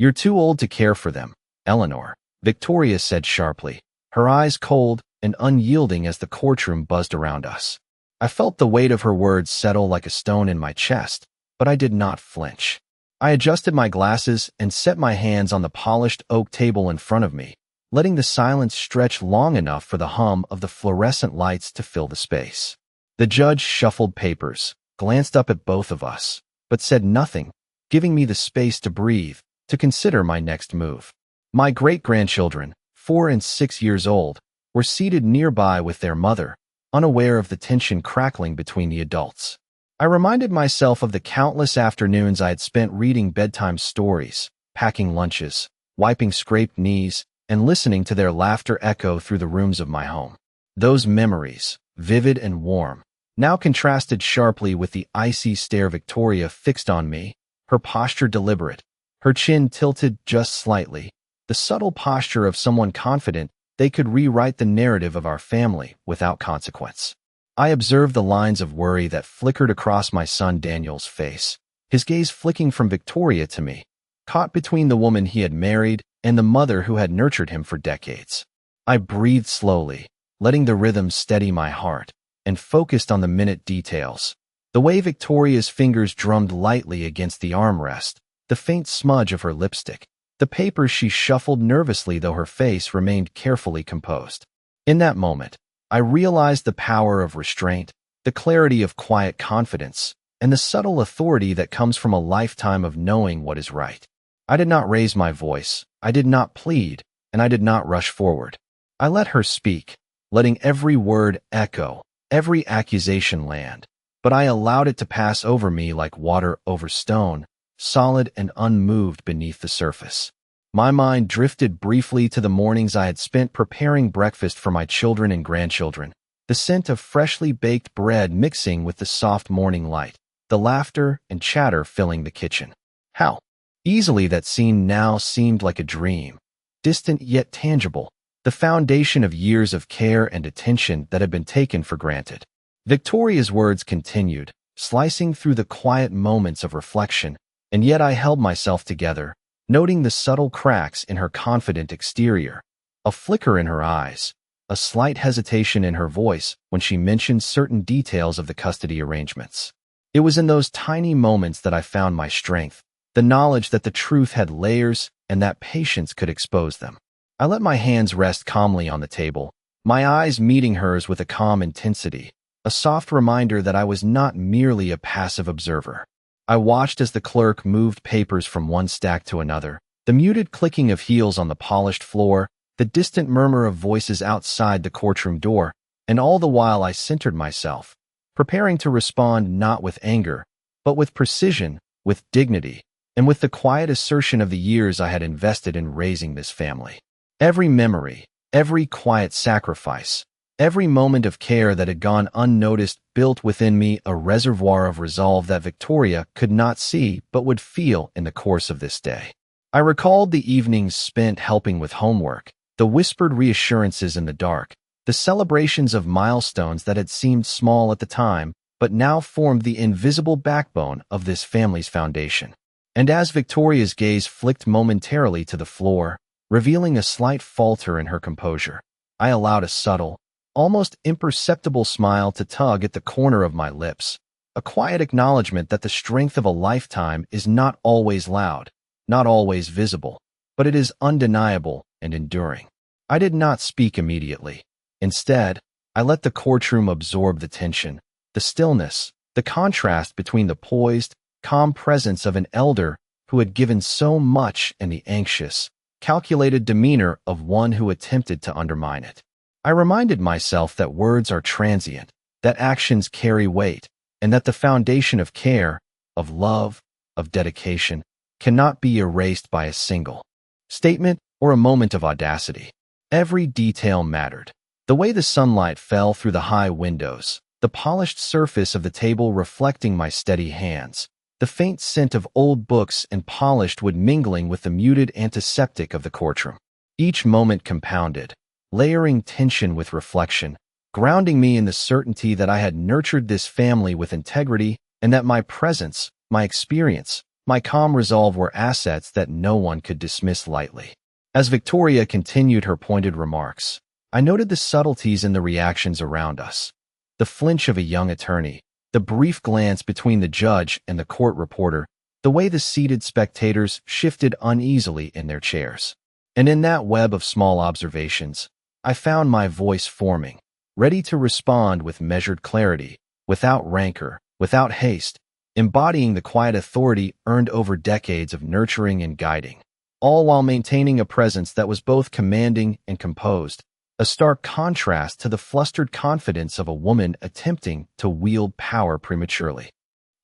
"You're too old to care for them, Eleanor," Victoria said sharply, her eyes cold and unyielding as the courtroom buzzed around us. I felt the weight of her words settle like a stone in my chest, but I did not flinch. I adjusted my glasses and set my hands on the polished oak table in front of me, letting the silence stretch long enough for the hum of the fluorescent lights to fill the space. The judge shuffled papers, glanced up at both of us, but said nothing, giving me the space to breathe, to consider my next move. My great-grandchildren, 4 and 6 years old, were seated nearby with their mother, unaware of the tension crackling between the adults. I reminded myself of the countless afternoons I had spent reading bedtime stories, packing lunches, wiping scraped knees, and listening to their laughter echo through the rooms of my home. Those memories, vivid and warm, now contrasted sharply with the icy stare Victoria fixed on me, her posture deliberate, her chin tilted just slightly, the subtle posture of someone confident they could rewrite the narrative of our family without consequence. I observed the lines of worry that flickered across my son Daniel's face, his gaze flicking from Victoria to me, caught between the woman he had married and the mother who had nurtured him for decades. I breathed slowly, letting the rhythm steady my heart, and focused on the minute details. The way Victoria's fingers drummed lightly against the armrest, the faint smudge of her lipstick, the papers she shuffled nervously though her face remained carefully composed. In that moment, I realized the power of restraint, the clarity of quiet confidence, and the subtle authority that comes from a lifetime of knowing what is right. I did not raise my voice, I did not plead, and I did not rush forward. I let her speak, letting every word echo, every accusation land, but I allowed it to pass over me like water over stone, solid and unmoved beneath the surface. My mind drifted briefly to the mornings I had spent preparing breakfast for my children and grandchildren, the scent of freshly baked bread mixing with the soft morning light, the laughter and chatter filling the kitchen. How easily that scene now seemed like a dream, distant yet tangible, the foundation of years of care and attention that had been taken for granted. Victoria's words continued, slicing through the quiet moments of reflection, and yet I held myself together, noting the subtle cracks in her confident exterior, a flicker in her eyes, a slight hesitation in her voice when she mentioned certain details of the custody arrangements. It was in those tiny moments that I found my strength, the knowledge that the truth had layers and that patience could expose them. I let my hands rest calmly on the table, my eyes meeting hers with a calm intensity, a soft reminder that I was not merely a passive observer. I watched as the clerk moved papers from one stack to another, the muted clicking of heels on the polished floor, the distant murmur of voices outside the courtroom door, and all the while I centered myself, preparing to respond not with anger, but with precision, with dignity, and with the quiet assertion of the years I had invested in raising this family. Every memory, every quiet sacrifice, every moment of care that had gone unnoticed built within me a reservoir of resolve that Victoria could not see but would feel in the course of this day. I recalled the evenings spent helping with homework, the whispered reassurances in the dark, the celebrations of milestones that had seemed small at the time but now formed the invisible backbone of this family's foundation. And as Victoria's gaze flicked momentarily to the floor, revealing a slight falter in her composure, I allowed a subtle, almost imperceptible smile to tug at the corner of my lips, a quiet acknowledgement that the strength of a lifetime is not always loud, not always visible, but it is undeniable and enduring. I did not speak immediately. Instead, I let the courtroom absorb the tension, the stillness, the contrast between the poised, calm presence of an elder who had given so much and the anxious, calculated demeanor of one who attempted to undermine it. I reminded myself that words are transient, that actions carry weight, and that the foundation of care, of love, of dedication, cannot be erased by a single statement or a moment of audacity. Every detail mattered. The way the sunlight fell through the high windows, the polished surface of the table reflecting my steady hands, the faint scent of old books and polished wood mingling with the muted antiseptic of the courtroom. Each moment compounded, layering tension with reflection, grounding me in the certainty that I had nurtured this family with integrity and that my presence, my experience, My calm resolve were assets that no one could dismiss lightly. As Victoria continued her pointed remarks, I noted the subtleties in the reactions around us. The flinch of a young attorney, the brief glance between the judge and the court reporter, the way the seated spectators shifted uneasily in their chairs. And in that web of small observations, I found my voice forming, ready to respond with measured clarity, without rancor, without haste, embodying the quiet authority earned over decades of nurturing and guiding, all while maintaining a presence that was both commanding and composed, a stark contrast to the flustered confidence of a woman attempting to wield power prematurely.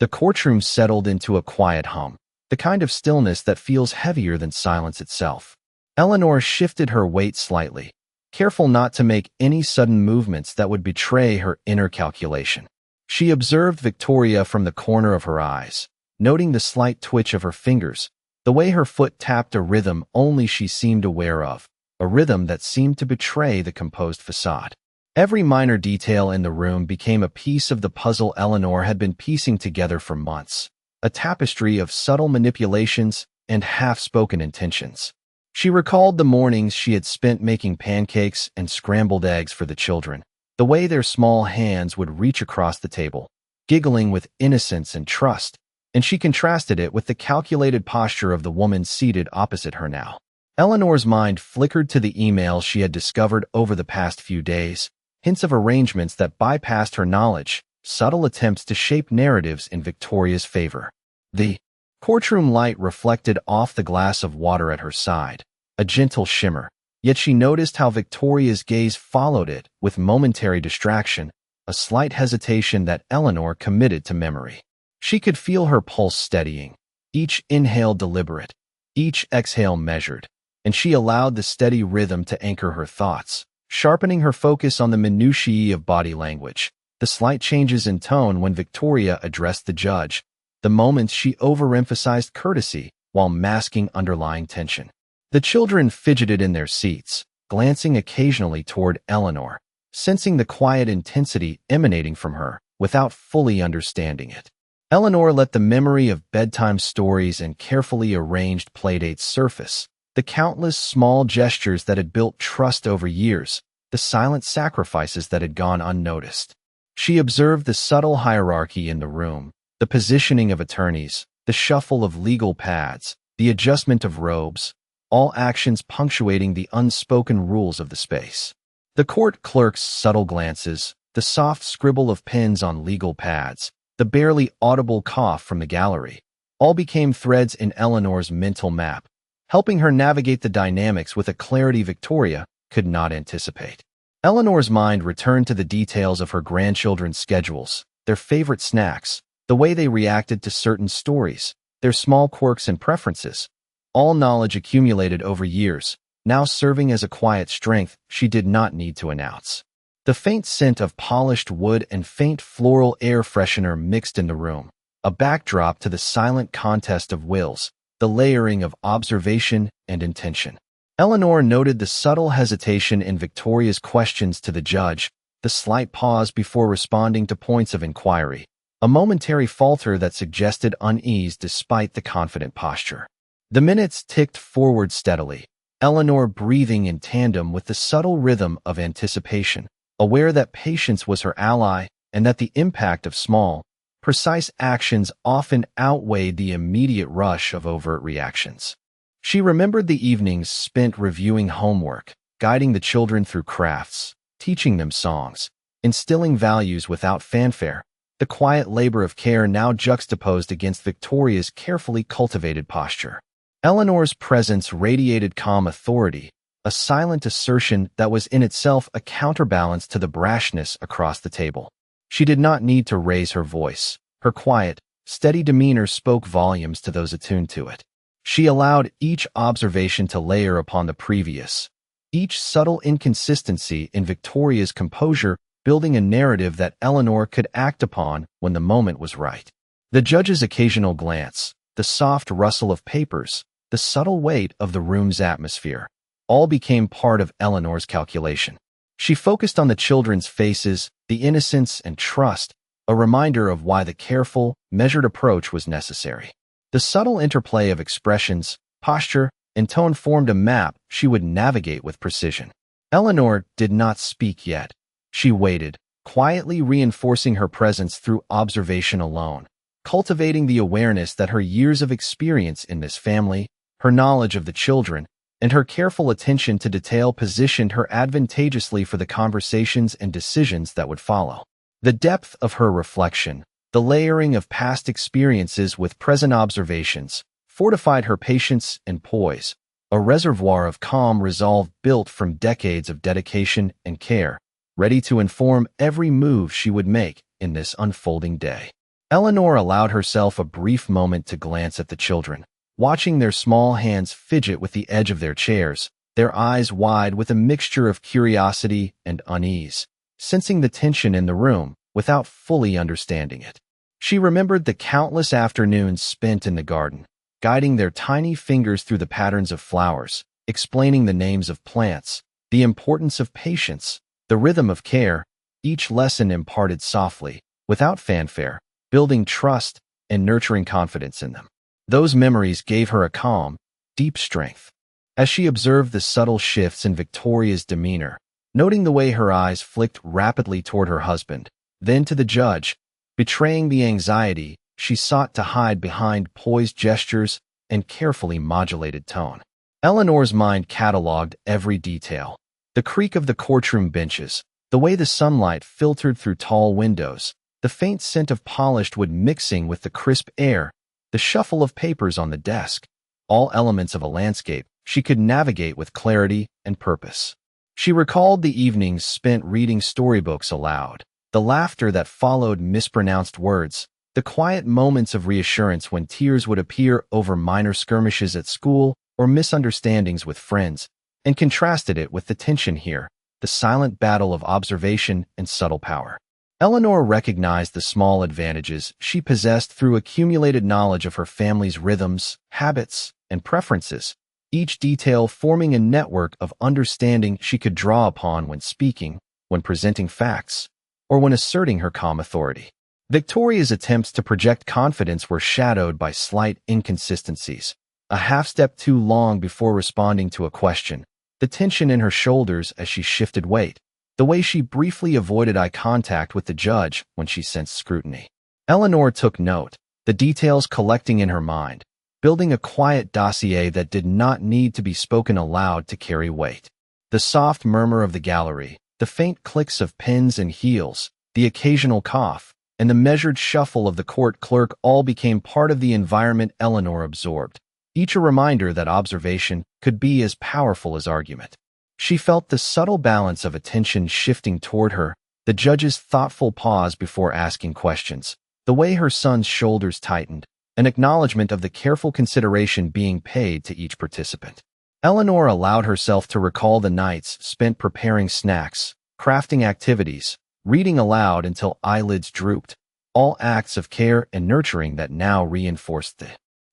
The courtroom settled into a quiet hum, the kind of stillness that feels heavier than silence itself. Eleanor shifted her weight slightly, careful not to make any sudden movements that would betray her inner calculation. She observed Victoria from the corner of her eyes, noting the slight twitch of her fingers, the way her foot tapped a rhythm only she seemed aware of, a rhythm that seemed to betray the composed facade. Every minor detail in the room became a piece of the puzzle Eleanor had been piecing together for months, a tapestry of subtle manipulations and half-spoken intentions. She recalled the mornings she had spent making pancakes and scrambled eggs for the children, the way their small hands would reach across the table, giggling with innocence and trust, and she contrasted it with the calculated posture of the woman seated opposite her now. Eleanor's mind flickered to the emails she had discovered over the past few days, hints of arrangements that bypassed her knowledge, subtle attempts to shape narratives in Victoria's favor. The courtroom light reflected off the glass of water at her side, a gentle shimmer, yet she noticed how Victoria's gaze followed it with momentary distraction, a slight hesitation that Eleanor committed to memory. She could feel her pulse steadying, each inhale deliberate, each exhale measured, and she allowed the steady rhythm to anchor her thoughts, sharpening her focus on the minutiae of body language, the slight changes in tone when Victoria addressed the judge, the moments she overemphasized courtesy while masking underlying tension. The children fidgeted in their seats, glancing occasionally toward Eleanor, sensing the quiet intensity emanating from her without fully understanding it. Eleanor let the memory of bedtime stories and carefully arranged playdates surface, the countless small gestures that had built trust over years, the silent sacrifices that had gone unnoticed. She observed the subtle hierarchy in the room, the positioning of attorneys, the shuffle of legal pads, the adjustment of robes, all actions punctuating the unspoken rules of the space. The court clerk's subtle glances, the soft scribble of pens on legal pads, the barely audible cough from the gallery, all became threads in Eleanor's mental map, helping her navigate the dynamics with a clarity Victoria could not anticipate. Eleanor's mind returned to the details of her grandchildren's schedules, their favorite snacks, the way they reacted to certain stories, their small quirks and preferences, all knowledge accumulated over years, now serving as a quiet strength she did not need to announce. The faint scent of polished wood and faint floral air freshener mixed in the room, a backdrop to the silent contest of wills, the layering of observation and intention. Eleanor noted the subtle hesitation in Victoria's questions to the judge, the slight pause before responding to points of inquiry, a momentary falter that suggested unease despite the confident posture. The minutes ticked forward steadily, Eleanor breathing in tandem with the subtle rhythm of anticipation, aware that patience was her ally and that the impact of small, precise actions often outweighed the immediate rush of overt reactions. She remembered the evenings spent reviewing homework, guiding the children through crafts, teaching them songs, instilling values without fanfare, the quiet labor of care now juxtaposed against Victoria's carefully cultivated posture. Eleanor's presence radiated calm authority, a silent assertion that was in itself a counterbalance to the brashness across the table. She did not need to raise her voice. Her quiet, steady demeanor spoke volumes to those attuned to it. She allowed each observation to layer upon the previous, each subtle inconsistency in Victoria's composure building a narrative that Eleanor could act upon when the moment was right. The judge's occasional glance, the soft rustle of papers, the subtle weight of the room's atmosphere, all became part of Eleanor's calculation. She focused on the children's faces, the innocence and trust, a reminder of why the careful, measured approach was necessary. The subtle interplay of expressions, posture, and tone formed a map she would navigate with precision. Eleanor did not speak yet. She waited, quietly reinforcing her presence through observation alone, cultivating the awareness that her years of experience in this family, her knowledge of the children, and her careful attention to detail positioned her advantageously for the conversations and decisions that would follow. The depth of her reflection, the layering of past experiences with present observations, fortified her patience and poise, a reservoir of calm resolve built from decades of dedication and care, ready to inform every move she would make in this unfolding day. Eleanor allowed herself a brief moment to glance at the children, watching their small hands fidget with the edge of their chairs, their eyes wide with a mixture of curiosity and unease, sensing the tension in the room without fully understanding it. She remembered the countless afternoons spent in the garden, guiding their tiny fingers through the patterns of flowers, explaining the names of plants, the importance of patience, the rhythm of care, each lesson imparted softly, without fanfare, building trust and nurturing confidence in them. Those memories gave her a calm, deep strength. As she observed the subtle shifts in Victoria's demeanor, noting the way her eyes flicked rapidly toward her husband, then to the judge, betraying the anxiety she sought to hide behind poised gestures and carefully modulated tone. Eleanor's mind cataloged every detail. The creak of the courtroom benches, the way the sunlight filtered through tall windows, the faint scent of polished wood mixing with the crisp air, the shuffle of papers on the desk, all elements of a landscape she could navigate with clarity and purpose. She recalled the evenings spent reading storybooks aloud, the laughter that followed mispronounced words, the quiet moments of reassurance when tears would appear over minor skirmishes at school or misunderstandings with friends, and contrasted it with the tension here, the silent battle of observation and subtle power. Eleanor recognized the small advantages she possessed through accumulated knowledge of her family's rhythms, habits, and preferences, each detail forming a network of understanding she could draw upon when speaking, when presenting facts, or when asserting her calm authority. Victoria's attempts to project confidence were shadowed by slight inconsistencies, a half-step too long before responding to a question, the tension in her shoulders as she shifted weight, the way she briefly avoided eye contact with the judge when she sensed scrutiny. Eleanor took note, the details collecting in her mind, building a quiet dossier that did not need to be spoken aloud to carry weight. The soft murmur of the gallery, the faint clicks of pens and heels, the occasional cough, and the measured shuffle of the court clerk all became part of the environment Eleanor absorbed, each a reminder that observation could be as powerful as argument. She felt the subtle balance of attention shifting toward her, the judge's thoughtful pause before asking questions, the way her son's shoulders tightened, an acknowledgement of the careful consideration being paid to each participant. Eleanor allowed herself to recall the nights spent preparing snacks, crafting activities, reading aloud until eyelids drooped, all acts of care and nurturing that now reinforced the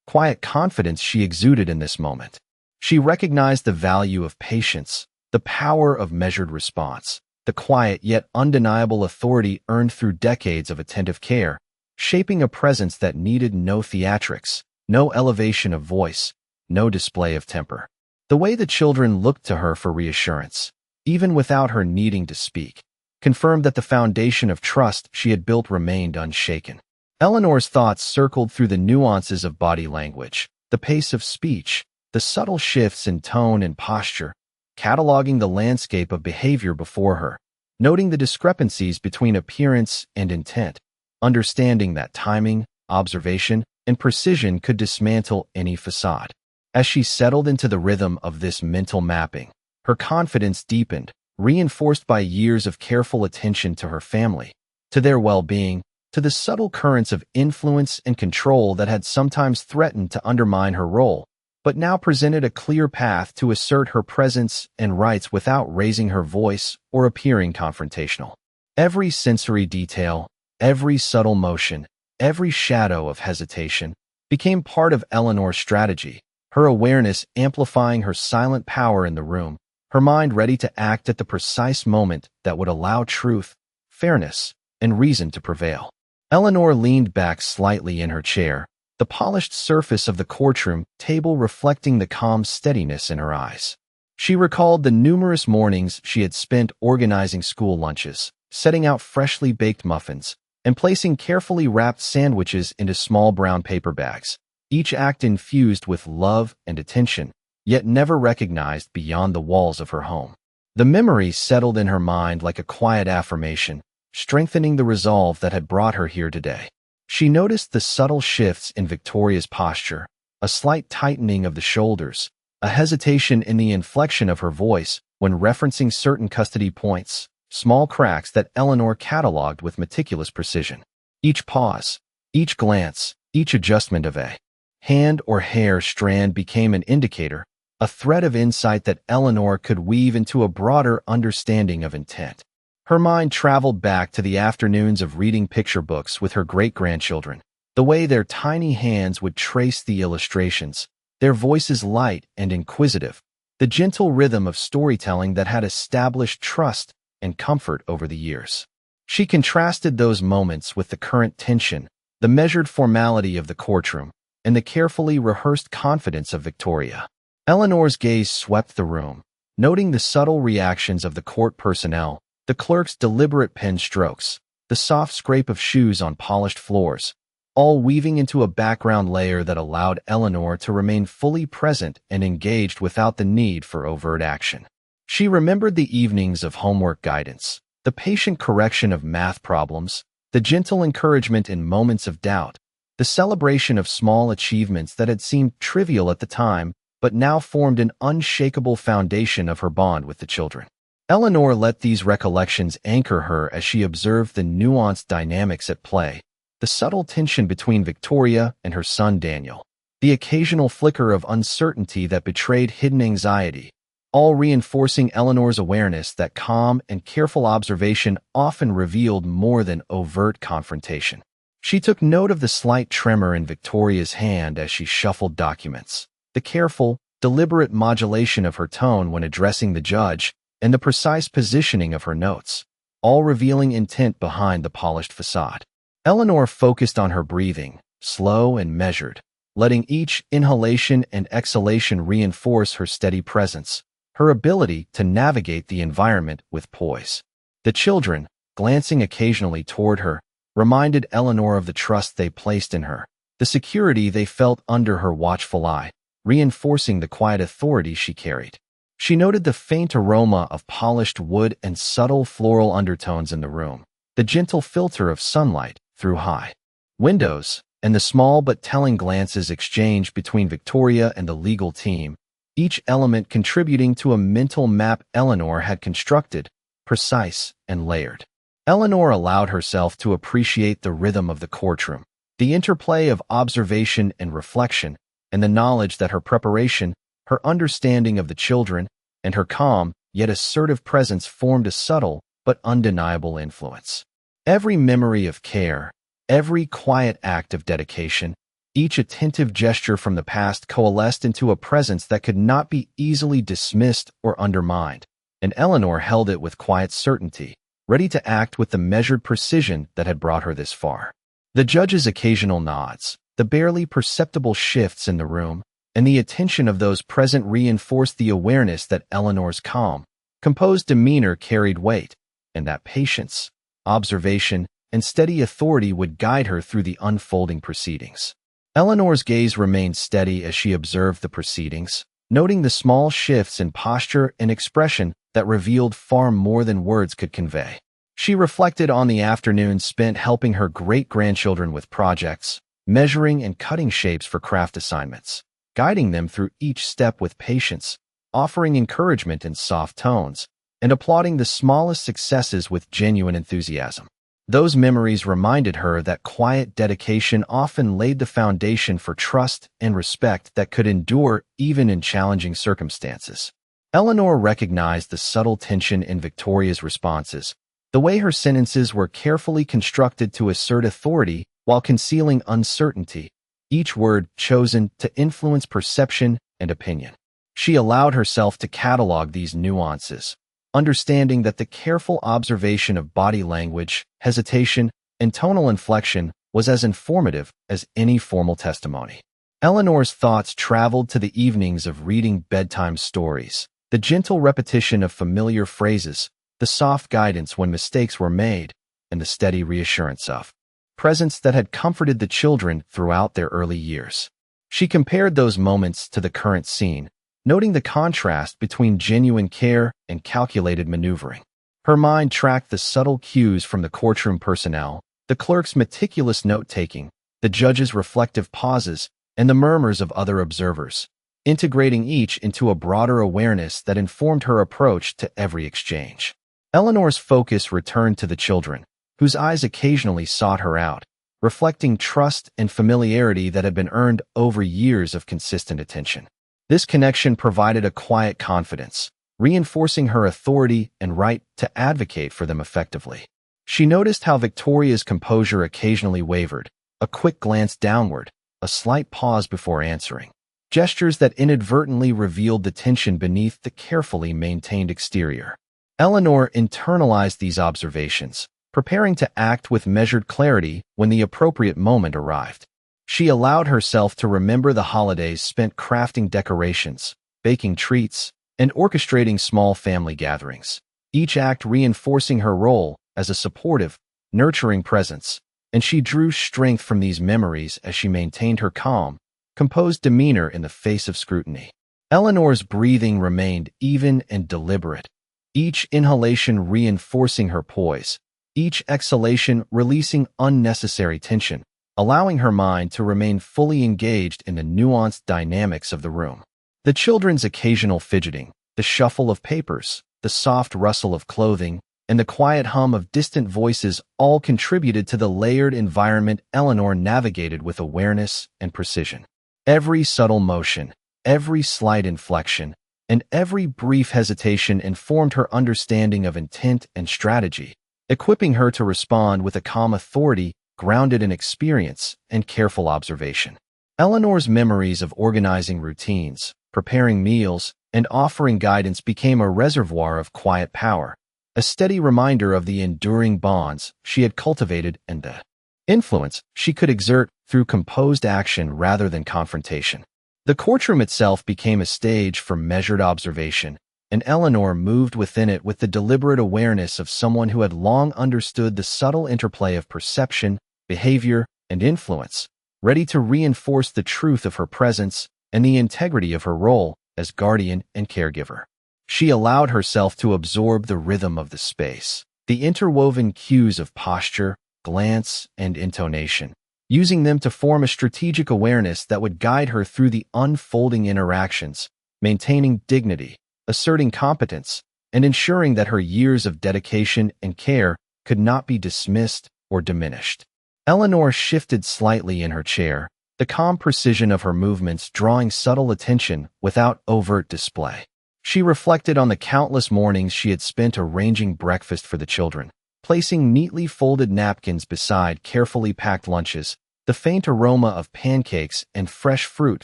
quiet confidence she exuded in this moment. She recognized the value of patience, the power of measured response, the quiet yet undeniable authority earned through decades of attentive care, shaping a presence that needed no theatrics, no elevation of voice, no display of temper. The way the children looked to her for reassurance, even without her needing to speak, confirmed that the foundation of trust she had built remained unshaken. Eleanor's thoughts circled through the nuances of body language, the pace of speech, the subtle shifts in tone and posture, cataloging the landscape of behavior before her, noting the discrepancies between appearance and intent, understanding that timing, observation, and precision could dismantle any facade. As she settled into the rhythm of this mental mapping, her confidence deepened, reinforced by years of careful attention to her family, to their well-being, to the subtle currents of influence and control that had sometimes threatened to undermine her role, but now presented a clear path to assert her presence and rights without raising her voice or appearing confrontational. Every sensory detail, every subtle motion, every shadow of hesitation became part of Eleanor's strategy, her awareness amplifying her silent power in the room, her mind ready to act at the precise moment that would allow truth, fairness, and reason to prevail. Eleanor leaned back slightly in her chair, the polished surface of the courtroom table reflecting the calm steadiness in her eyes. She recalled the numerous mornings she had spent organizing school lunches, setting out freshly baked muffins, and placing carefully wrapped sandwiches into small brown paper bags, each act infused with love and attention, yet never recognized beyond the walls of her home. The memory settled in her mind like a quiet affirmation, strengthening the resolve that had brought her here today. She noticed the subtle shifts in Victoria's posture, a slight tightening of the shoulders, a hesitation in the inflection of her voice when referencing certain custody points, small cracks that Eleanor cataloged with meticulous precision. Each pause, each glance, each adjustment of a hand or hair strand became an indicator, a thread of insight that Eleanor could weave into a broader understanding of intent. Her mind traveled back to the afternoons of reading picture books with her great-grandchildren, the way their tiny hands would trace the illustrations, their voices light and inquisitive, the gentle rhythm of storytelling that had established trust and comfort over the years. She contrasted those moments with the current tension, the measured formality of the courtroom, and the carefully rehearsed confidence of Victoria. Eleanor's gaze swept the room, noting the subtle reactions of the court personnel, the clerk's deliberate pen strokes, the soft scrape of shoes on polished floors, all weaving into a background layer that allowed Eleanor to remain fully present and engaged without the need for overt action. She remembered the evenings of homework guidance, the patient correction of math problems, the gentle encouragement in moments of doubt, the celebration of small achievements that had seemed trivial at the time but now formed an unshakable foundation of her bond with the children. Eleanor let these recollections anchor her as she observed the nuanced dynamics at play, the subtle tension between Victoria and her son Daniel, the occasional flicker of uncertainty that betrayed hidden anxiety, all reinforcing Eleanor's awareness that calm and careful observation often revealed more than overt confrontation. She took note of the slight tremor in Victoria's hand as she shuffled documents, the careful, deliberate modulation of her tone when addressing the judge, and the precise positioning of her notes, all revealing intent behind the polished facade. Eleanor focused on her breathing, slow and measured, letting each inhalation and exhalation reinforce her steady presence, her ability to navigate the environment with poise. The children, glancing occasionally toward her, reminded Eleanor of the trust they placed in her, the security they felt under her watchful eye, reinforcing the quiet authority she carried. She noted the faint aroma of polished wood and subtle floral undertones in the room, the gentle filter of sunlight through high windows, and the small but telling glances exchanged between Victoria and the legal team, each element contributing to a mental map Eleanor had constructed, precise and layered. Eleanor allowed herself to appreciate the rhythm of the courtroom, the interplay of observation and reflection, and the knowledge that her preparation, her understanding of the children, and her calm, yet assertive presence formed a subtle but undeniable influence. Every memory of care, every quiet act of dedication, each attentive gesture from the past coalesced into a presence that could not be easily dismissed or undermined, and Eleanor held it with quiet certainty, ready to act with the measured precision that had brought her this far. The judge's occasional nods, the barely perceptible shifts in the room, and the attention of those present reinforced the awareness that Eleanor's calm, composed demeanor carried weight, and that patience, observation, and steady authority would guide her through the unfolding proceedings. Eleanor's gaze remained steady as she observed the proceedings, noting the small shifts in posture and expression that revealed far more than words could convey. She reflected on the afternoon spent helping her great-grandchildren with projects, measuring and cutting shapes for craft assignments, guiding them through each step with patience, offering encouragement in soft tones, and applauding the smallest successes with genuine enthusiasm. Those memories reminded her that quiet dedication often laid the foundation for trust and respect that could endure even in challenging circumstances. Eleanor recognized the subtle tension in Victoria's responses, the way her sentences were carefully constructed to assert authority while concealing uncertainty, each word chosen to influence perception and opinion. She allowed herself to catalog these nuances, understanding that the careful observation of body language, hesitation, and tonal inflection was as informative as any formal testimony. Eleanor's thoughts traveled to the evenings of reading bedtime stories, the gentle repetition of familiar phrases, the soft guidance when mistakes were made, and the steady reassurance of presence that had comforted the children throughout their early years. She compared those moments to the current scene, noting the contrast between genuine care and calculated maneuvering. Her mind tracked the subtle cues from the courtroom personnel, the clerk's meticulous note-taking, the judge's reflective pauses, and the murmurs of other observers, integrating each into a broader awareness that informed her approach to every exchange. Eleanor's focus returned to the children, whose eyes occasionally sought her out, reflecting trust and familiarity that had been earned over years of consistent attention. This connection provided a quiet confidence, reinforcing her authority and right to advocate for them effectively. She noticed how Victoria's composure occasionally wavered, a quick glance downward, a slight pause before answering, gestures that inadvertently revealed the tension beneath the carefully maintained exterior. Eleanor internalized these observations, preparing to act with measured clarity when the appropriate moment arrived. She allowed herself to remember the holidays spent crafting decorations, baking treats, and orchestrating small family gatherings, each act reinforcing her role as a supportive, nurturing presence, and she drew strength from these memories as she maintained her calm, composed demeanor in the face of scrutiny. Eleanor's breathing remained even and deliberate, each inhalation reinforcing her poise, each exhalation releasing unnecessary tension, allowing her mind to remain fully engaged in the nuanced dynamics of the room. The children's occasional fidgeting, the shuffle of papers, the soft rustle of clothing, and the quiet hum of distant voices all contributed to the layered environment Eleanor navigated with awareness and precision. Every subtle motion, every slight inflection, and every brief hesitation informed her understanding of intent and strategy, equipping her to respond with a calm authority grounded in experience and careful observation. Eleanor's memories of organizing routines, preparing meals, and offering guidance became a reservoir of quiet power, a steady reminder of the enduring bonds she had cultivated and the influence she could exert through composed action rather than confrontation. The courtroom itself became a stage for measured observation, and Eleanor moved within it with the deliberate awareness of someone who had long understood the subtle interplay of perception, behavior, and influence, ready to reinforce the truth of her presence and the integrity of her role as guardian and caregiver. She allowed herself to absorb the rhythm of the space, the interwoven cues of posture, glance, and intonation, using them to form a strategic awareness that would guide her through the unfolding interactions, maintaining dignity, asserting competence, and ensuring that her years of dedication and care could not be dismissed or diminished. Eleanor shifted slightly in her chair, the calm precision of her movements drawing subtle attention without overt display. She reflected on the countless mornings she had spent arranging breakfast for the children, placing neatly folded napkins beside carefully packed lunches, the faint aroma of pancakes and fresh fruit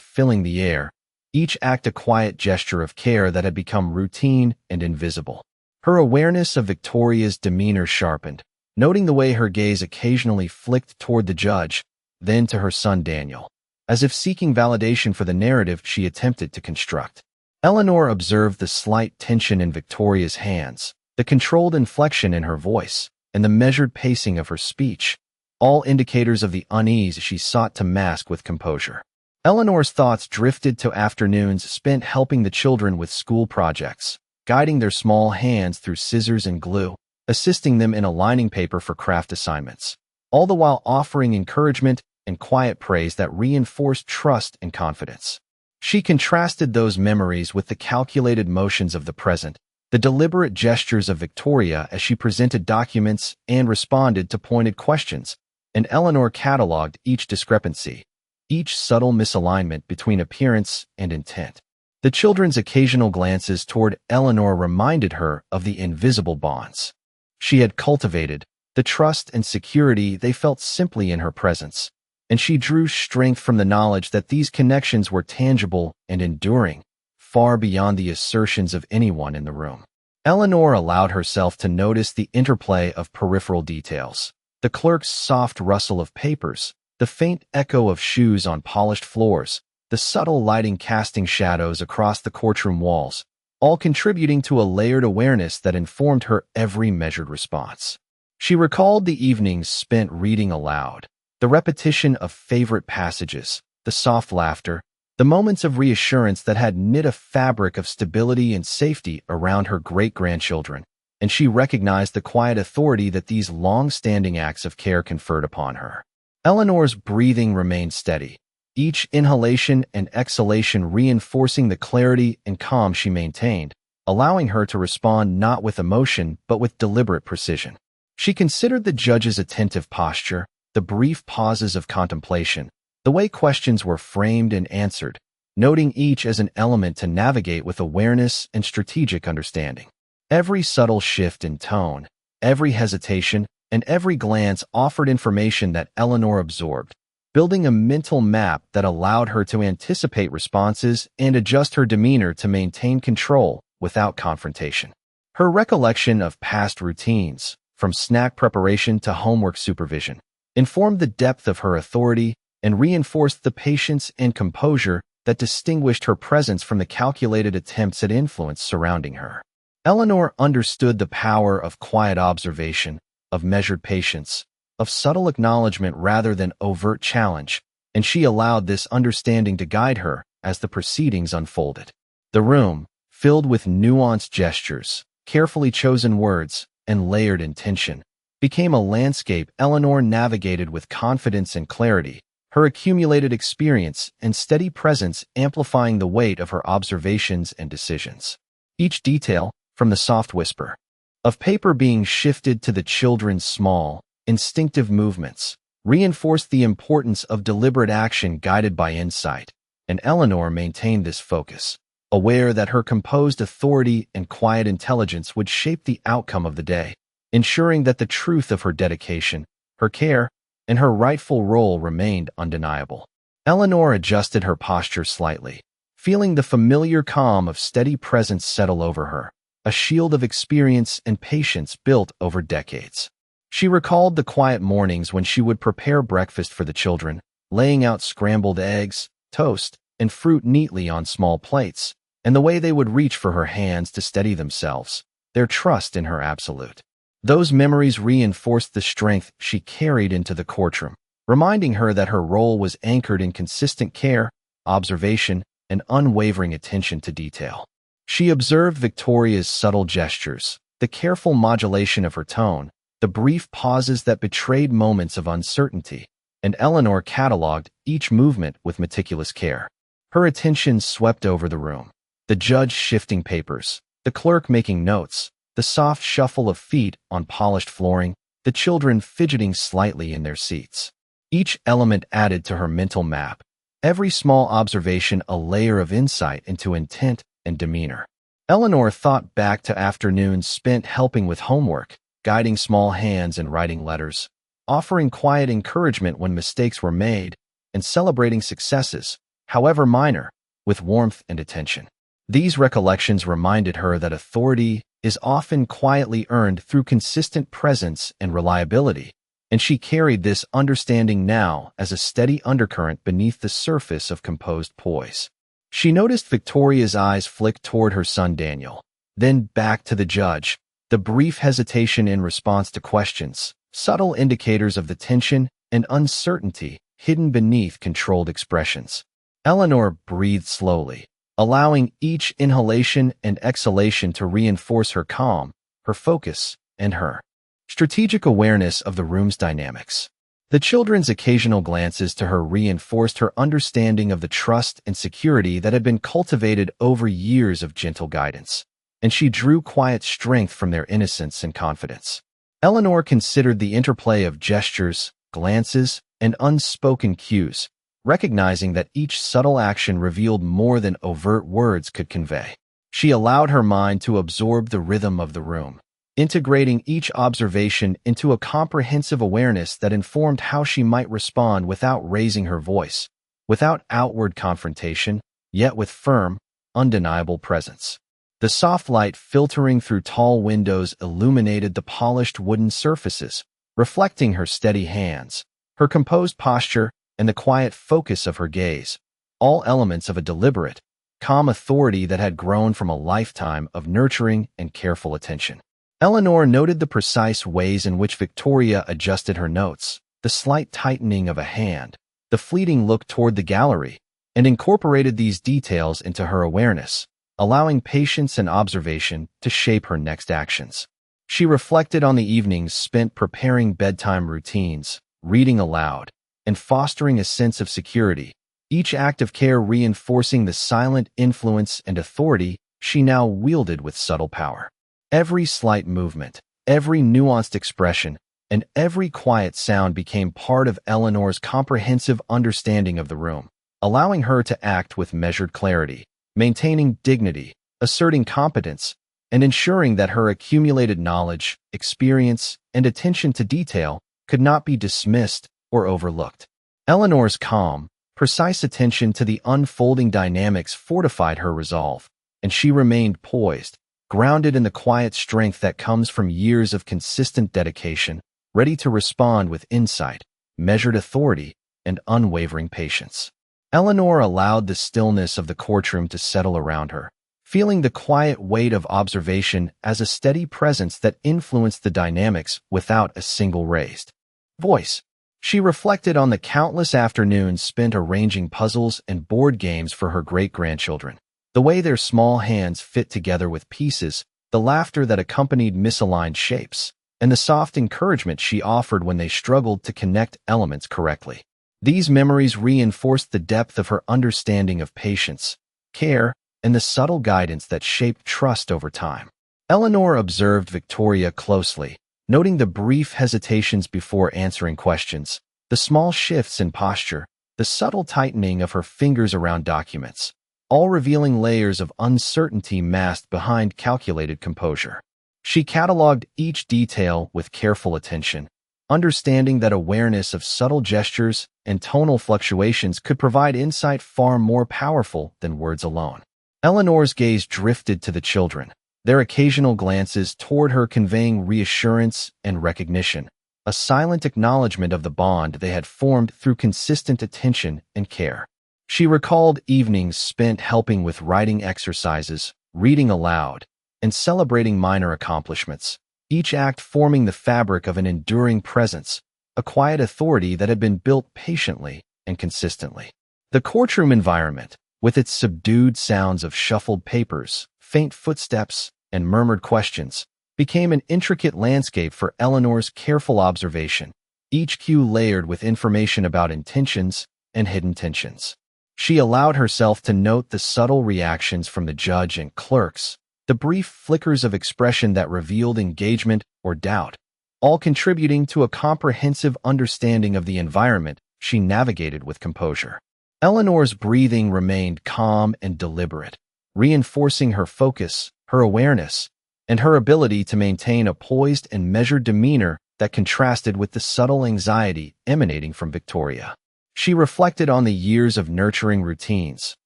filling the air, each act a quiet gesture of care that had become routine and invisible. Her awareness of Victoria's demeanor sharpened, noting the way her gaze occasionally flicked toward the judge, then to her son Daniel, as if seeking validation for the narrative she attempted to construct. Eleanor observed the slight tension in Victoria's hands, the controlled inflection in her voice, and the measured pacing of her speech, all indicators of the unease she sought to mask with composure. Eleanor's thoughts drifted to afternoons spent helping the children with school projects, guiding their small hands through scissors and glue, assisting them in aligning paper for craft assignments, all the while offering encouragement and quiet praise that reinforced trust and confidence. She contrasted those memories with the calculated motions of the present, the deliberate gestures of Victoria as she presented documents and responded to pointed questions, and Eleanor cataloged each discrepancy, each subtle misalignment between appearance and intent. The children's occasional glances toward Eleanor reminded her of the invisible bonds she had cultivated, the trust and security they felt simply in her presence, and she drew strength from the knowledge that these connections were tangible and enduring, far beyond the assertions of anyone in the room. Eleanor allowed herself to notice the interplay of peripheral details, The clerk's soft rustle of papers, the faint echo of shoes on polished floors, the subtle lighting casting shadows across the courtroom walls, all contributing to a layered awareness that informed her every measured response. She recalled the evenings spent reading aloud, the repetition of favorite passages, the soft laughter, the moments of reassurance that had knit a fabric of stability and safety around her great-grandchildren, and she recognized the quiet authority that these long-standing acts of care conferred upon her. Eleanor's breathing remained steady, each inhalation and exhalation reinforcing the clarity and calm she maintained, allowing her to respond not with emotion but with deliberate precision. She considered the judge's attentive posture, the brief pauses of contemplation, the way questions were framed and answered, noting each as an element to navigate with awareness and strategic understanding. Every subtle shift in tone, every hesitation, and every glance offered information that Eleanor absorbed, building a mental map that allowed her to anticipate responses and adjust her demeanor to maintain control without confrontation. Her recollection of past routines, from snack preparation to homework supervision, informed the depth of her authority and reinforced the patience and composure that distinguished her presence from the calculated attempts at influence surrounding her. Eleanor understood the power of quiet observation, of measured patience, of subtle acknowledgement rather than overt challenge, and she allowed this understanding to guide her as the proceedings unfolded. The room, filled with nuanced gestures, carefully chosen words, and layered intention, became a landscape Eleanor navigated with confidence and clarity, her accumulated experience and steady presence amplifying the weight of her observations and decisions. Each detail, from the soft whisper of paper being shifted to the children's small, instinctive movements, reinforced the importance of deliberate action guided by insight, and Eleanor maintained this focus, aware that her composed authority and quiet intelligence would shape the outcome of the day, ensuring that the truth of her dedication, her care, and her rightful role remained undeniable. Eleanor adjusted her posture slightly, feeling the familiar calm of steady presence settle over her, a shield of experience and patience built over decades. She recalled the quiet mornings when she would prepare breakfast for the children, laying out scrambled eggs, toast, and fruit neatly on small plates, and the way they would reach for her hands to steady themselves, their trust in her absolute. Those memories reinforced the strength she carried into the courtroom, reminding her that her role was anchored in consistent care, observation, and unwavering attention to detail. She observed Victoria's subtle gestures, the careful modulation of her tone, the brief pauses that betrayed moments of uncertainty, and Eleanor cataloged each movement with meticulous care. Her attention swept over the room, the judge shifting papers, the clerk making notes, the soft shuffle of feet on polished flooring, the children fidgeting slightly in their seats. Each element added to her mental map, every small observation a layer of insight into intent and demeanor. Eleanor thought back to afternoons spent helping with homework, guiding small hands and writing letters, offering quiet encouragement when mistakes were made, and celebrating successes, however minor, with warmth and attention. These recollections reminded her that authority is often quietly earned through consistent presence and reliability, and she carried this understanding now as a steady undercurrent beneath the surface of composed poise. She noticed Victoria's eyes flick toward her son Daniel, then back to the judge, the brief hesitation in response to questions, subtle indicators of the tension and uncertainty hidden beneath controlled expressions. Eleanor breathed slowly, allowing each inhalation and exhalation to reinforce her calm, her focus, and her strategic awareness of the room's dynamics. The children's occasional glances to her reinforced her understanding of the trust and security that had been cultivated over years of gentle guidance, and she drew quiet strength from their innocence and confidence. Eleanor considered the interplay of gestures, glances, and unspoken cues, recognizing that each subtle action revealed more than overt words could convey. She allowed her mind to absorb the rhythm of the room, integrating each observation into a comprehensive awareness that informed how she might respond without raising her voice, without outward confrontation, yet with firm, undeniable presence. The soft light filtering through tall windows illuminated the polished wooden surfaces, reflecting her steady hands, her composed posture, and the quiet focus of her gaze, all elements of a deliberate, calm authority that had grown from a lifetime of nurturing and careful attention. Eleanor noted the precise ways in which Victoria adjusted her notes, the slight tightening of a hand, the fleeting look toward the gallery, and incorporated these details into her awareness, allowing patience and observation to shape her next actions. She reflected on the evenings spent preparing bedtime routines, reading aloud, and fostering a sense of security, each act of care reinforcing the silent influence and authority she now wielded with subtle power. Every slight movement, every nuanced expression, and every quiet sound became part of Eleanor's comprehensive understanding of the room, allowing her to act with measured clarity, maintaining dignity, asserting competence, and ensuring that her accumulated knowledge, experience, and attention to detail could not be dismissed or overlooked. Eleanor's calm, precise attention to the unfolding dynamics fortified her resolve, and she remained poised, grounded in the quiet strength that comes from years of consistent dedication, ready to respond with insight, measured authority, and unwavering patience. Eleanor allowed the stillness of the courtroom to settle around her, feeling the quiet weight of observation as a steady presence that influenced the dynamics without a single raised voice. She reflected on the countless afternoons spent arranging puzzles and board games for her great-grandchildren, the way their small hands fit together with pieces, the laughter that accompanied misaligned shapes, and the soft encouragement she offered when they struggled to connect elements correctly. These memories reinforced the depth of her understanding of patience, care, and the subtle guidance that shaped trust over time. Eleanor observed Victoria closely, noting the brief hesitations before answering questions, the small shifts in posture, the subtle tightening of her fingers around documents, all revealing layers of uncertainty masked behind calculated composure. She cataloged each detail with careful attention, understanding that awareness of subtle gestures and tonal fluctuations could provide insight far more powerful than words alone. Eleanor's gaze drifted to the children, their occasional glances toward her conveying reassurance and recognition, a silent acknowledgement of the bond they had formed through consistent attention and care. She recalled evenings spent helping with writing exercises, reading aloud, and celebrating minor accomplishments, each act forming the fabric of an enduring presence, a quiet authority that had been built patiently and consistently. The courtroom environment, with its subdued sounds of shuffled papers, faint footsteps, and murmured questions, became an intricate landscape for Eleanor's careful observation, each cue layered with information about intentions and hidden tensions. She allowed herself to note the subtle reactions from the judge and clerks, the brief flickers of expression that revealed engagement or doubt, all contributing to a comprehensive understanding of the environment she navigated with composure. Eleanor's breathing remained calm and deliberate, reinforcing her focus, her awareness, and her ability to maintain a poised and measured demeanor that contrasted with the subtle anxiety emanating from Victoria. She reflected on the years of nurturing routines,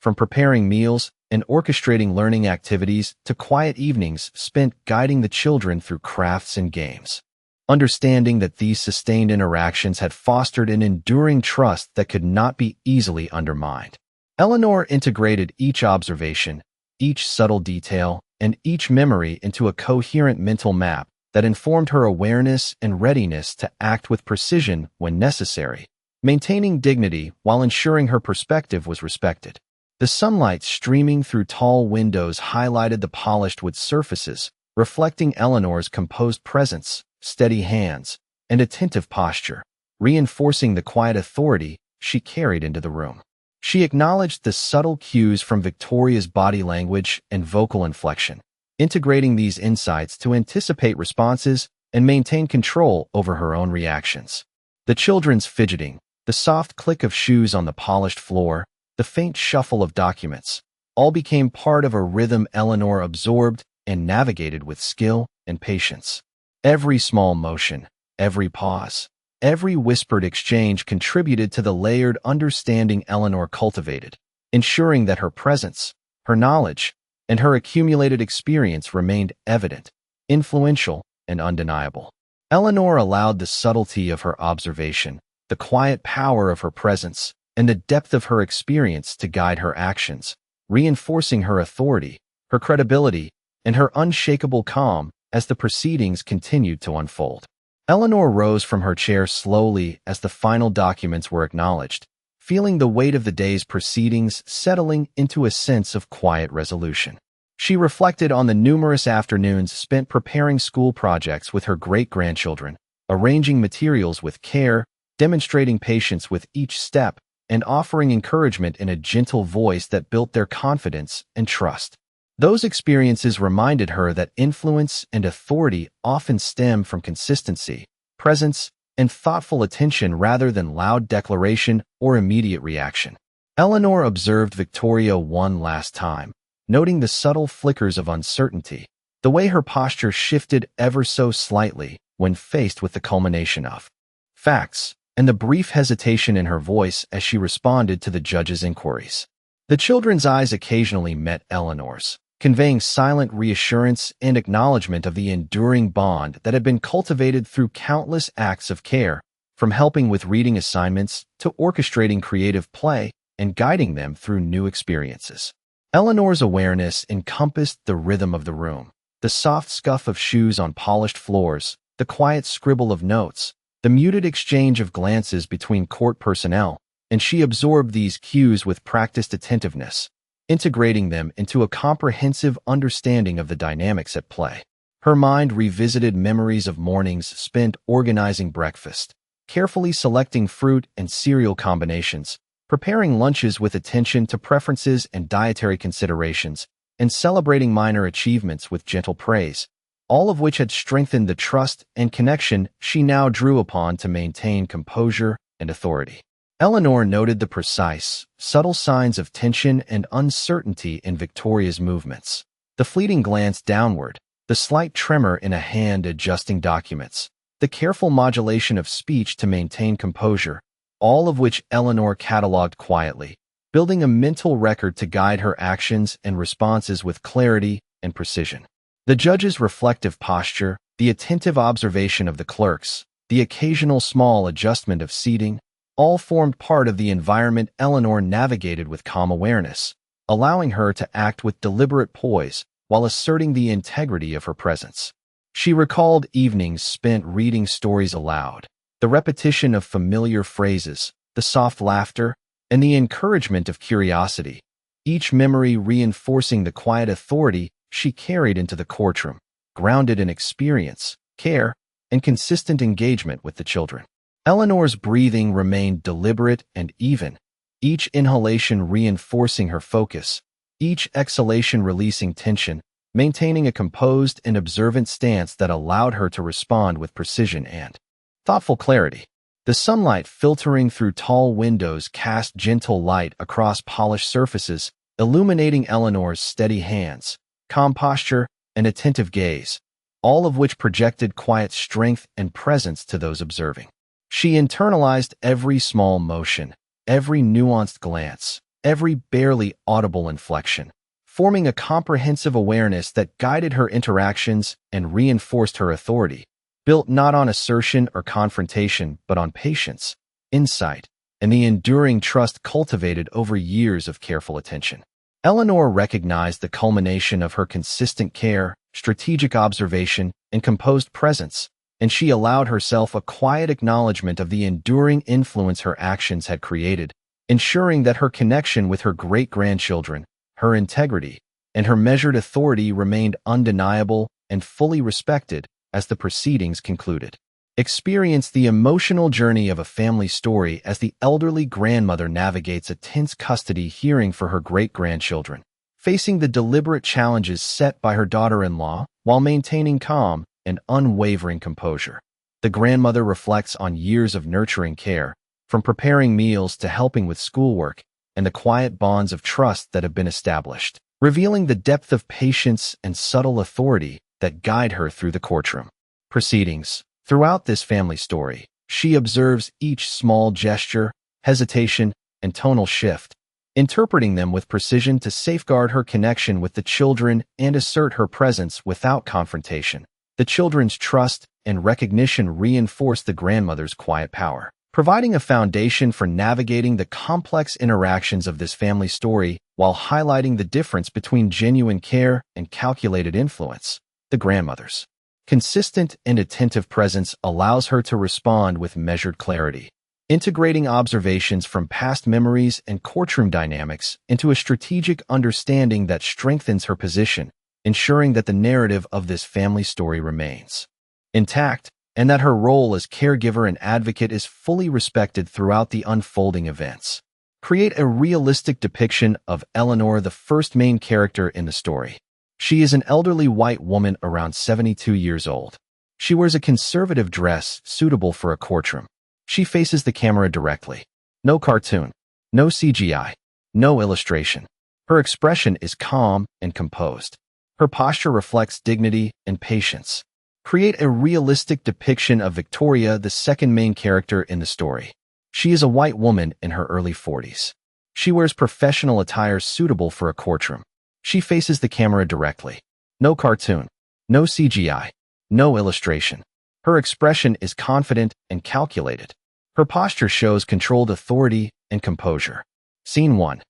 from preparing meals and orchestrating learning activities to quiet evenings spent guiding the children through crafts and games. Understanding that these sustained interactions had fostered an enduring trust that could not be easily undermined. Eleanor integrated each observation, each subtle detail, and each memory into a coherent mental map that informed her awareness and readiness to act with precision when necessary, maintaining dignity while ensuring her perspective was respected. The sunlight streaming through tall windows highlighted the polished wood surfaces, reflecting Eleanor's composed presence, steady hands, and attentive posture, reinforcing the quiet authority she carried into the room. She acknowledged the subtle cues from Victoria's body language and vocal inflection, integrating these insights to anticipate responses and maintain control over her own reactions. The children's fidgeting, the soft click of shoes on the polished floor, the faint shuffle of documents, all became part of a rhythm Eleanor absorbed and navigated with skill and patience. Every small motion, every pause, every whispered exchange contributed to the layered understanding Eleanor cultivated, ensuring that her presence, her knowledge, and her accumulated experience remained evident, influential, and undeniable. Eleanor allowed the subtlety of her observation, the quiet power of her presence, and the depth of her experience to guide her actions, reinforcing her authority, her credibility, and her unshakable calm as the proceedings continued to unfold. Eleanor rose from her chair slowly as the final documents were acknowledged, feeling the weight of the day's proceedings settling into a sense of quiet resolution. She reflected on the numerous afternoons spent preparing school projects with her great-grandchildren, arranging materials with care, demonstrating patience with each step, and offering encouragement in a gentle voice that built their confidence and trust. Those experiences reminded her that influence and authority often stem from consistency, presence, and thoughtful attention rather than loud declaration or immediate reaction. Eleanor observed Victoria one last time, noting the subtle flickers of uncertainty, the way her posture shifted ever so slightly when faced with the culmination of facts, and the brief hesitation in her voice as she responded to the judge's inquiries. The children's eyes occasionally met Eleanor's, conveying silent reassurance and acknowledgement of the enduring bond that had been cultivated through countless acts of care, from helping with reading assignments to orchestrating creative play and guiding them through new experiences. Eleanor's awareness encompassed the rhythm of the room, the soft scuff of shoes on polished floors, the quiet scribble of notes, the muted exchange of glances between court personnel, and she absorbed these cues with practiced attentiveness, integrating them into a comprehensive understanding of the dynamics at play. Her mind revisited memories of mornings spent organizing breakfast, carefully selecting fruit and cereal combinations, preparing lunches with attention to preferences and dietary considerations, and celebrating minor achievements with gentle praise, all of which had strengthened the trust and connection she now drew upon to maintain composure and authority. Eleanor noted the precise, subtle signs of tension and uncertainty in Victoria's movements. The fleeting glance downward, the slight tremor in a hand adjusting documents, the careful modulation of speech to maintain composure, all of which Eleanor catalogued quietly, building a mental record to guide her actions and responses with clarity and precision. The judge's reflective posture, the attentive observation of the clerks, the occasional small adjustment of seating, all formed part of the environment Eleanor navigated with calm awareness, allowing her to act with deliberate poise while asserting the integrity of her presence. She recalled evenings spent reading stories aloud, the repetition of familiar phrases, the soft laughter, and the encouragement of curiosity, each memory reinforcing the quiet authority she carried into the courtroom, grounded in experience, care, and consistent engagement with the children. Eleanor's breathing remained deliberate and even, each inhalation reinforcing her focus, each exhalation releasing tension, maintaining a composed and observant stance that allowed her to respond with precision and thoughtful clarity. The sunlight filtering through tall windows cast gentle light across polished surfaces, illuminating Eleanor's steady hands, calm posture, and attentive gaze, all of which projected quiet strength and presence to those observing. She internalized every small motion, every nuanced glance, every barely audible inflection, forming a comprehensive awareness that guided her interactions and reinforced her authority, built not on assertion or confrontation but on patience, insight, and the enduring trust cultivated over years of careful attention. Eleanor recognized the culmination of her consistent care, strategic observation, and composed presence, and she allowed herself a quiet acknowledgement of the enduring influence her actions had created, ensuring that her connection with her great-grandchildren, her integrity, and her measured authority remained undeniable and fully respected as the proceedings concluded. Experience the emotional journey of a family story as the elderly grandmother navigates a tense custody hearing for her great-grandchildren, facing the deliberate challenges set by her daughter-in-law while maintaining calm and unwavering composure. The grandmother reflects on years of nurturing care, from preparing meals to helping with schoolwork, and the quiet bonds of trust that have been established, revealing the depth of patience and subtle authority that guide her through the courtroom proceedings. Throughout this family story, she observes each small gesture, hesitation, and tonal shift, interpreting them with precision to safeguard her connection with the children and assert her presence without confrontation, The children's trust and recognition reinforce the grandmother's quiet power, providing a foundation for navigating the complex interactions of this family story while highlighting the difference between genuine care and calculated influence. The grandmother's consistent and attentive presence allows her to respond with measured clarity, integrating observations from past memories and courtroom dynamics into a strategic understanding that strengthens her position, ensuring that the narrative of this family story remains intact and that her role as caregiver and advocate is fully respected throughout the unfolding events. Create a realistic depiction of Eleanor, the first main character in the story. She is an elderly white woman around 72 years old. She wears a conservative dress suitable for a courtroom. She faces the camera directly. No cartoon, no CGI, no illustration. Her expression is calm and composed. Her posture reflects dignity and patience. Create a realistic depiction of Victoria, the second main character in the story. She is a white woman in her early 40s. She wears professional attire suitable for a courtroom. She faces the camera directly. No cartoon, no CGI, no illustration. Her expression is confident and calculated. Her posture shows controlled authority and composure. Scene 1.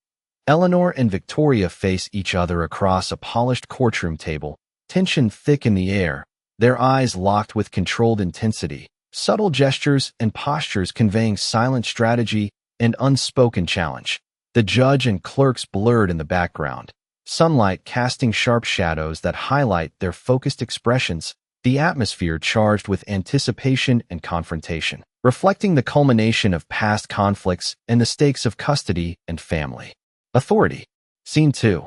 Eleanor and Victoria face each other across a polished courtroom table, tension thick in the air, their eyes locked with controlled intensity, subtle gestures and postures conveying silent strategy and unspoken challenge. The judge and clerks blurred in the background, sunlight casting sharp shadows that highlight their focused expressions, the atmosphere charged with anticipation and confrontation, reflecting the culmination of past conflicts and the stakes of custody and family. Authority. Scene 2.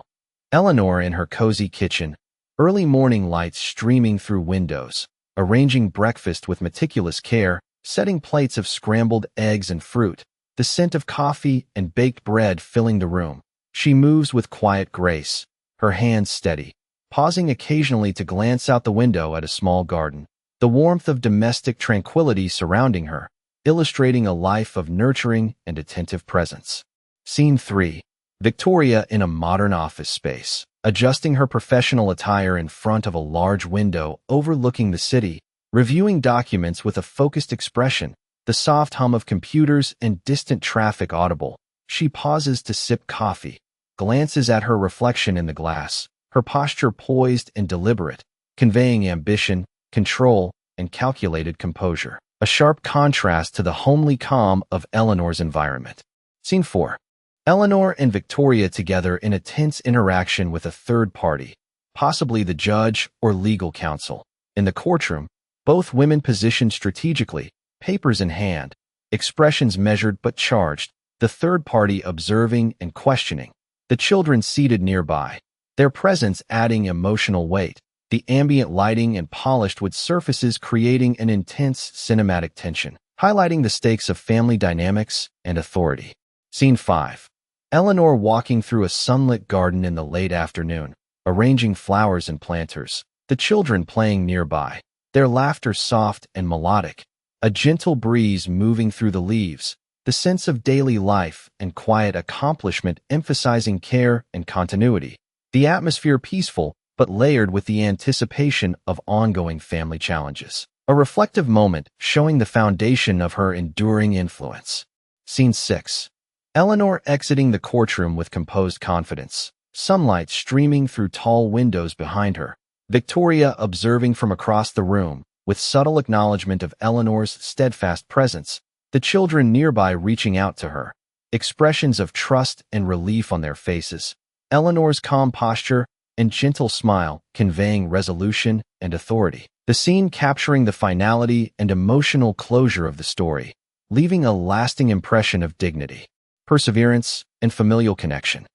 Eleanor in her cozy kitchen, early morning lights streaming through windows, arranging breakfast with meticulous care, setting plates of scrambled eggs and fruit, the scent of coffee and baked bread filling the room. She moves with quiet grace, her hands steady, pausing occasionally to glance out the window at a small garden, the warmth of domestic tranquility surrounding her, illustrating a life of nurturing and attentive presence. Scene 3. Victoria in a modern office space, adjusting her professional attire in front of a large window overlooking the city, reviewing documents with a focused expression, the soft hum of computers and distant traffic audible. She pauses to sip coffee, glances at her reflection in the glass, her posture poised and deliberate, conveying ambition, control, and calculated composure, a sharp contrast to the homely calm of Eleanor's environment. Scene 4. Eleanor and Victoria together in a tense interaction with a third party, possibly the judge or legal counsel. In the courtroom, both women positioned strategically, papers in hand, expressions measured but charged, the third party observing and questioning, the children seated nearby, their presence adding emotional weight, the ambient lighting and polished wood surfaces creating an intense cinematic tension, highlighting the stakes of family dynamics and authority. Scene 5. Eleanor walking through a sunlit garden in the late afternoon, arranging flowers and planters, the children playing nearby, their laughter soft and melodic, a gentle breeze moving through the leaves, the sense of daily life and quiet accomplishment emphasizing care and continuity, the atmosphere peaceful but layered with the anticipation of ongoing family challenges. A reflective moment showing the foundation of her enduring influence. Scene 6. Eleanor exiting the courtroom with composed confidence, sunlight streaming through tall windows behind her, Victoria observing from across the room, with subtle acknowledgement of Eleanor's steadfast presence, the children nearby reaching out to her, expressions of trust and relief on their faces, Eleanor's calm posture and gentle smile conveying resolution and authority. The scene capturing the finality and emotional closure of the story, leaving a lasting impression of dignity, perseverance, and familial connection.